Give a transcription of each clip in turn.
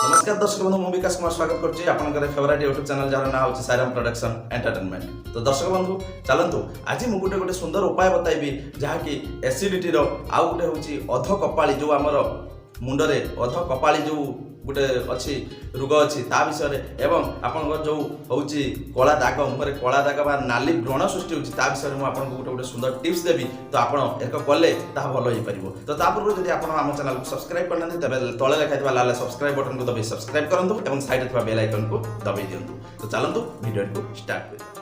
नमस्कार दर्शक बंधु मु विकास कुमार स्वागत करछि आपनकर फेवरेट यूट्यूब चैनल जार ना होछि साइराम प्रोडक्शन एंटरटेनमेंट। तो दर्शक बंधु चलंतु आज मु गोटे सुंदर उपाय बताइबी जहा कि एसिडिटी रो आउ गोटे होछि अध कपाली जो हमर मुंडरे अध कपाली जो गोटे अच्छी रोग अच्छी ता विषय एवं आपन जो होछि कला दाग मुहरे कला दाग बा नाली व्रण सृष्टि होछि ता विषय मु आपन गोटे गोटे सुंदर टिप्स देबी। तो आपन एक कले ता भलो होई परिबो। तो ता पूर्व जदि आपन हम चैनल को सब्सक्राइब करनांती तबे तळे लेखाइतबा लाल सब्सक्राइब बटन को दबे सब्सक्राइब करंतु एवं साइड थवा बेल आइकन को दबे दियंतु। तो चलंतु वीडियो को स्टार्ट करिया।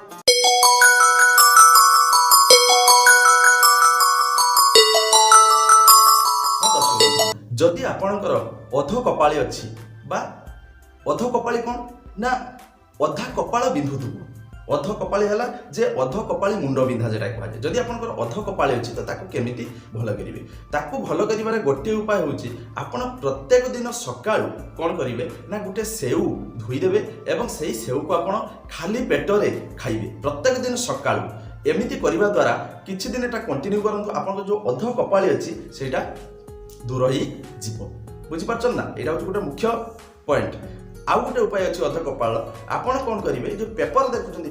जदि आपणकर अध कपाली अच्छी बा अध कपाली कौन ना अधा कपाल बिंधुथुबो अध कपाली है जे अध कपाली मुंड बिंधा जेटा कहुए। जदि आपणकर अध कपाली अच्छी तो ताकू केमिति भल करिवे ताकू भल करिवार गोटे उपाय होची आपण प्रत्येक दिन सकाळू कोन करिवे ना गोटे सेउ धोई देबे एवं सेही सेउ को आपण खाली पेटरे खाइबे प्रत्येक दिन सकाळू। एमिति करिवा द्वारा किछि दिन एटा कंटिन्यू करंतु आपन जो अध कपाली अछि सेटा दूर ही जीव बुझी पारछन ना। एटा होची गोटे मुख्य पॉइंट। आउ गोटे उपाय अछि अध कपाल आपण कोन करिवे जो पेपर देखुचंदी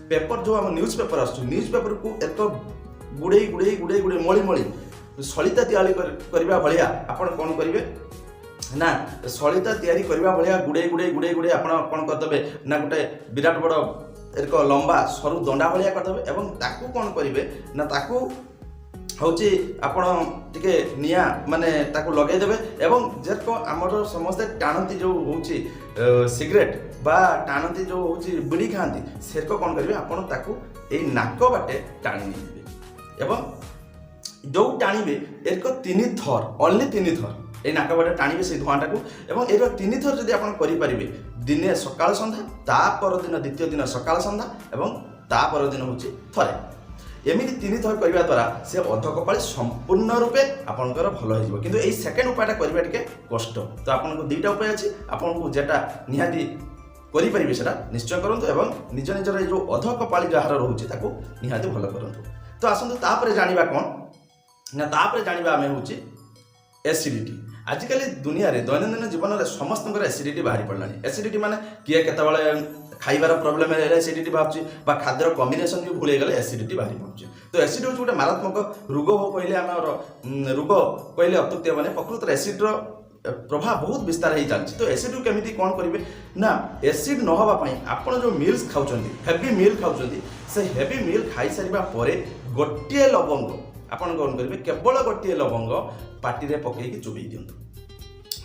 पेपर जो हम न्यूज पेपर आसु न्यूज पेपर को एक गुडे गुडे गुडे गुडे मळी मळी सलिता तयारी करबा भलिया आपण कोन करिवे ना सलिता तयारी करबा भलिया गुडे गुडे गुडे गुडे आपण कोन करदबे ना गोटे विराट बड़ एक लंबा सरु दंडा भलिया करदबे एवं ताकू कोन करिवे ना ताकू होची आपण टिके निया माने ताकू लगे देबे एवं जेको हमर समस्त टाणंती जो होची सिगरेट बा टाणंती जो होची बिड़ी खांती सेको कोन करबे आपण ताकू ए नाक बाटे टाणी नेबे एवं जो टाणीबे एको 3 थर ओनली 3 थर ए नाक बाटे टाणीबे से धुआंटा को एवं एरो 3 थर जदी आपण करि परिबे दिने सकाळ संध्या ता पर दिन द्वितीय दिन सकाळ संध्या एवं ता पर दिन होची थरे एमिति 3 थर करबा द्वारा से अध कपाली संपूर्ण रूपे आपनकर भलो हो जिवो। किंतु एई सेकंड उपायटा करबा टिके कष्ट। तो आपनको दुईटा उपाय अछि आपनको जेटा निहाती करि परिबे सेटा निश्चय करंतु एवं निज निजर जो अध कपाली जहार रहउछि ताको निहाती भलो करंतु। तो आसंतु तापरे जानिबा कोन ना तापरे जानिबा आमे होछि एसिडिटी। आजिकल दुनिया रे दैनंदिन जीवन रे समस्त एसिडिटी बाहरी पड़लानी। एसिडिटी माने किए केतबेले खाइबार प्रॉब्लम है एसिडिटी बाहर बा खाद्यर कॉम्बिनेशन भी भूल गले एसिडिटी बाहरी पड़ुछि। तो एसिड होछि गोटे मारात्मक रोग हो कहले आमर रोग कहले अत्युक्ति माने प्रकृत एसिड रो प्रभाव बहुत विस्तार हो चलछि। तो एसिड केमिति कोन करिवे ना एसिड न होबा पई आपण जो मील्स खाउछंती हेवी मील खाउछंती से हेवी मील खाई सारिबा परे गोटिए लवंग आपण कोन करिवे केवल गोटिए लवंग पाटी रे पकई के चुबई दियंतु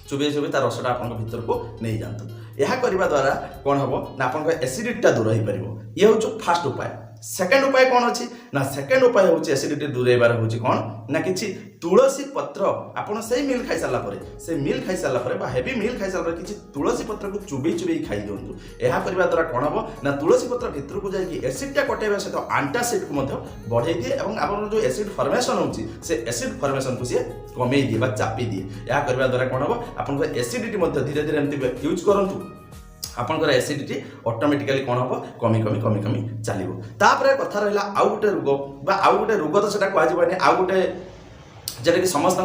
चुबई चुबई तार रसटा आपण भीतर को नहीं जानतु। यह करबा द्वारा कोन हबो ना आपण एसिडिटी दूर हो पारिबो। ये होछ फर्स्ट उपाय। सेकंड उपाय कोन अछि ना सेकंड उपाय होछि एसिडिटी दूर हेबार होछि कोन ना किछि तुलसी पत्र आपण सेही मील खाइ साला परे से मील खाइ साला परे बा हेवी मील खाइ साला परे किछि तुलसी पत्र को चुबई चुबई खाइ दियंतु। यह करबा द्वारा कोन हबो ना तुलसी पत्र भीतर को जाय कि एसिडटा कटेबा से तो एंटासिड को मध्य बढ़ाई दिए एवं आपण जो एसिड फॉर्मेशन होछि से एसिड फॉर्मेशन को से कमेई दिए बा चापी दिए। यह करबा द्वारा कोन हबो आपण एसिडिटी मध्य धीरे धीरे एमति यूज करंतु आपनकर एसिडिटी ऑटोमेटिकली कोन हबो कमी कमी कमी कमी चलिबो। तापरे कथा रहला आउ गोटे रोग बा आउ गोटे रोग तो सेटा कहै जबानी आउ गोटे जेटा कि समस्त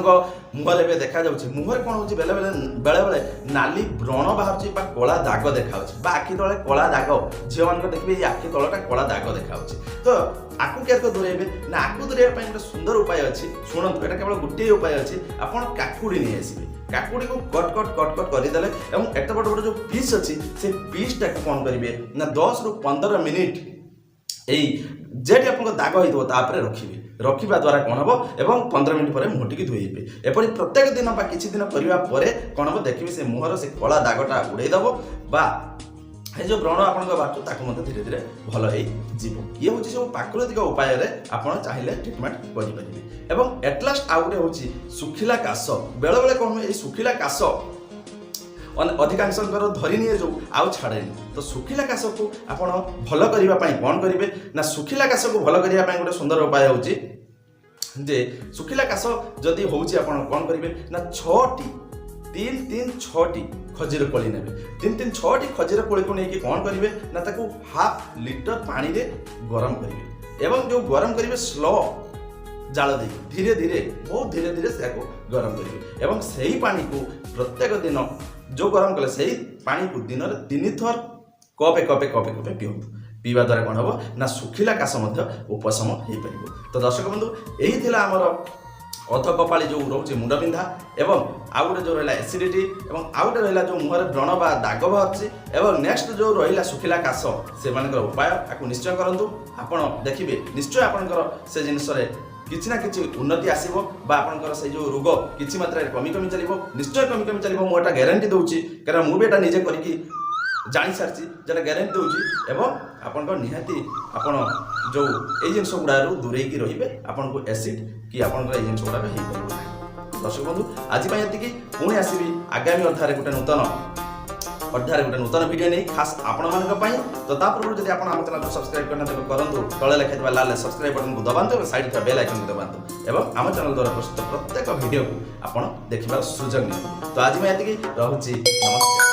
मुहर एवं देखा जाउछि मुहर कोन होछि बेले बेले नाली व्रण बाहर बा कला दाग देखा बा आखि तले कला दाग झियो मान देखबे ये आखि तलटा कला दाग देखा। तो आकु केर को दूरेबे ना आकु दूरेबा पई गोटे सुंदर उपाय अछि सुनंतु एटा केवल गोटे उपाय अछि आपण काकुडी नै आसीबे काकुडी को कट कट कट कट करि देले एवं एत बड़ बड़ जो पीस अछि से पीस टा कोन करिवे ना 10 रु 15 मिनिट एई जेटी आपन दाग होइतो तापरे रखिबे रखिबा द्वारा कोन हबो एवं 15 मिनिट परे मुहटी की धोइबे। एपरि प्रत्येक दिन बा किछि दिन करिवा परे कोन हबो देखिबे से मुहर से कला दागटा उड़ै दबो बा हे जो व्रण आपन बाटू ताको मते धीरे धीरे भलो हे जीवो। ये होछि सब प्राकृतिक उपाय रे आपन चाहिले ट्रीटमेंट करि परिबे। एवं एट लास्ट आउटे होछि सुखिला काश बेले बेले कोन ए सुखिला काश अधिकांश धरी निए जो आउ छाड़ेनि। तो सुखिला काश को आपण भल करबा पई कोन करिवे ना सुखिला काश को भल करबा पई गोटे सुंदर उपाय होछि जे सुखिला काश जदी होछि आपण कोन करिवे ना 6टी 3-3-6टी खजीर कोली नेबे 3-3-6टी खजीर कोली को नेकी कोन करिवे ना ताको हाफ लीटर पानी रे गरम करिवे एवं जो गरम करिवे स्लो ଜାଳ ଦେଇକି ଧୀରେ ଧୀରେ ବହୁତ ଧୀରେ ଧୀରେ ସେୟାକୁ ଗରମ କରିବେ ଏବଂ ସେହି ପାଣିକୁ ପ୍ରତ୍ୟେକ ଦିନ ଯେଉଁ ଗରମ କଲେ ସେହି ପାଣିକୁ ଦିନରେ 3 ଥର କପେ କପେ କପେ କପେ ପିଅନ୍ତୁ। ପିଇବା ଦ୍ୱାରା କ'ଣ ହେବ ନା ଶୁଖିଲା କାଶ ମଧ୍ୟ ଉପଶମ ହେଇପାରିବ। ତ ଦର୍ଶକ ବନ୍ଧୁ ଏହି ଥିଲା ଆମର ଅଧ କପାଳି ଯେଉଁ ରହୁଛି ମୁଣ୍ଡବିନ୍ଧା ଏବଂ ଆଉ ଗୋଟେ ଯେଉଁ ରହିଲା ଏସିଡ଼ିଟି ଏବଂ ଆଉ ଗୋଟେ ରହିଲା ଯେଉଁ ମୁହଁରେ ବ୍ରଣ ବା ଦାଗ ବାହାରୁଛି ଏବଂ ନେକ୍ସଟ ଯେଉଁ ରହିଲା ଶୁଖିଲା କାଶ ସେମାନଙ୍କର ଉପାୟ ଆକୁ ନିଶ୍ଚୟ କରନ୍ତୁ। ଆପଣ ଦେଖିବେ ନିଶ୍ଚୟ ଆପଣଙ୍କର ସେ ଜିନିଷରେ କିଛି ନା କିଛି ଉନ୍ନତି ଆସିବ ବା ଆପଣଙ୍କର ସେଇ ଯେଉଁ ରୋଗ କିଛି ମାତ୍ରାରେ କମି ଚାଲିବ, ନିଶ୍ଚୟ କମି ଚାଲିବ। ମୁଁ ଏଟା ଗ୍ୟାରେଣ୍ଟି ଦେଉଛି କାରଣ ମୁଁ ବି ଏଟା ନିଜେ କରିକି ଜାଣିସାରିଛି যেটা ଗ୍ୟାରେଣ୍ଟି ଦେଉଛି ଏବଂ ଆପଣଙ୍କ ନିହାତି ଆପଣ ଯେଉଁ ଏଇ ଜିନିଷ ଗୁଡ଼ାରୁ ଦୂରେଇକି ରହିବେ ଆପଣଙ୍କୁ ଏସିଡ୍ କି ଆପଣଙ୍କର ଏଇ ଜିନିଷ ଗୁଡ଼ାକ ହେଇପାରିବ ନାହିଁ। ଦର୍ଶକ ବନ୍ଧୁ ଆଜି ପାଇଁ ଏତିକି, ପୁଣି ଆସିବି ଆଗାମୀ ଅଧ୍ୟାୟରେ ଗୋଟେ ନୂତନ ଭିଡ଼ିଓ ନେଇ ଖାସ୍ ଆପଣମାନଙ୍କ ପାଇଁ। ତ ତା ପୂର୍ବରୁ ଯଦି ଆପଣ ଆମ ଚ୍ୟାନେଲକୁ ସବସ୍କ୍ରାଇବ୍ କରିନାହାନ୍ତି ତେବେ କରନ୍ତୁ, ତଳେ ଲେଖାଥିବା ଲାଲ ସବସ୍କ୍ରାଇବ୍ ବଟନକୁ ଦବାନ୍ତୁ ଏବଂ ସାଇଡ୍ ଥିବା ବେଲ୍ ଆଇକନକୁ ଦବାନ୍ତୁ ଏବଂ ଆମ ଚ୍ୟାନେଲ ଦ୍ୱାରା ପ୍ରସ୍ତୁତ ପ୍ରତ୍ୟେକ ଭିଡ଼ିଓକୁ ଆପଣ ଦେଖିବାର ସୁଯୋଗ ନିଅନ୍ତୁ। ତ ଆଜି ପାଇଁ ଏତିକି, ରହୁଛି, ନମସ୍କାର।